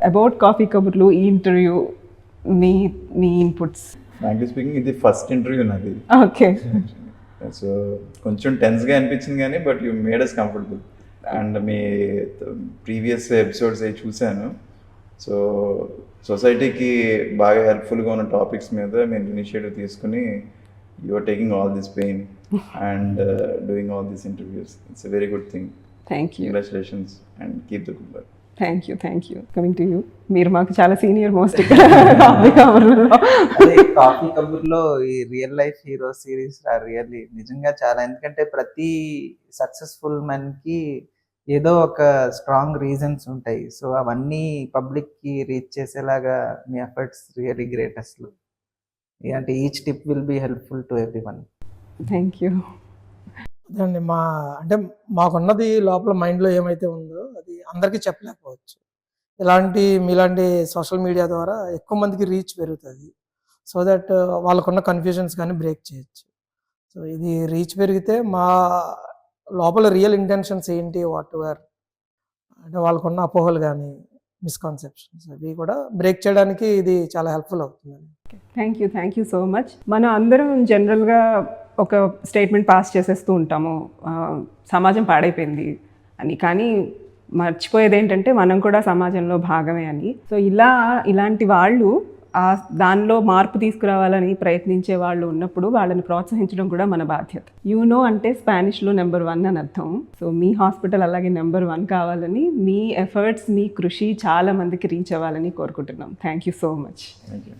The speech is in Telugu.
అబౌట్ కాఫీ కబుర్లు ఈ ఇంటర్వ్యూ మీ మీ ఇన్పుట్స్. ఫ్రాంక్లీ స్పీకింగ్ ఇది ఫస్ట్ ఇంటర్వ్యూ నాది. ఓకే. సో కొంచెం టెన్స్గా అనిపించింది కానీ but you made us comfortable. And మీ ప్రీవియస్ ఎపిసోడ్స్ అవి చూశాను. సో సొసైటీకి బాగా హెల్ప్ఫుల్గా ఉన్న టాపిక్స్ మీద మీరు ఇనిషియేటివ్ తీసుకుని you are taking all this pain and doing all these interviews. It's a very good thing. Thank you. Congratulations and keep the good work. Thank you. Coming to you. మీరు మాకు చాలా సీనియర్ మోస్ట్ ఇక్కడ కాఫీ కబుర్లో. అదే కాఫీ కబుర్లో ఈ real life hero series really నిజంగా చాలా, ఎందుకంటే ప్రతి సక్సెస్ఫుల్ మెన్ కి ఏదో ఒక స్ట్రాంగ్ రీజన్స్ ఉంటాయి. సో అవన్నీ పబ్లిక్ కి రీచ్ చేసేలాగా మీ ఎఫర్ట్స్ రియల్లీ గ్రేట్ అసలు. అంటే each tip will be helpful to everyone. Thank you. అదండి అంటే మాకున్నది లోపల మైండ్లో ఏమైతే ఉందో అది అందరికీ చెప్పలేకపోవచ్చు. మీలాంటి సోషల్ మీడియా ద్వారా ఎక్కువ మందికి రీచ్ పెరుగుతుంది. సో దట్ వాళ్ళకున్న కన్ఫ్యూజన్స్ కానీ బ్రేక్ చేయొచ్చు. సో ఇది రీచ్ పెరిగితే మా లోపల రియల్ ఇంటెన్షన్స్ ఏంటి, వాట్ ఎవర్ అంటే వాళ్ళకున్న అపోహలు కానీ మిస్కాన్సెప్షన్స్ అవి కూడా బ్రేక్ చేయడానికి ఇది చాలా హెల్ప్ఫుల్ అవుతుందండి. Thank you so much. మనం అందరం జనరల్గా ఒక స్టేట్మెంట్ పాస్ చేసేస్తూ ఉంటాము, సమాజం పాడైపోయింది అని. కానీ మర్చిపోయేది ఏంటంటే మనం కూడా సమాజంలో భాగమే అని. సో ఇలాంటి వాళ్ళు దానిలో మార్పు తీసుకురావాలని ప్రయత్నించే వాళ్ళు ఉన్నప్పుడు వాళ్ళని ప్రోత్సహించడం కూడా మన బాధ్యత. యూనో అంటే స్పానిష్లో నెంబర్ 1 అని అర్థం. సో మీ హాస్పిటల్ అలాగే నెంబర్ 1 కావాలని, మీ ఎఫర్ట్స్, మీ కృషి చాలా మందికి రీచ్ అవ్వాలని కోరుకుంటున్నాం. Thank you so much. Thank you.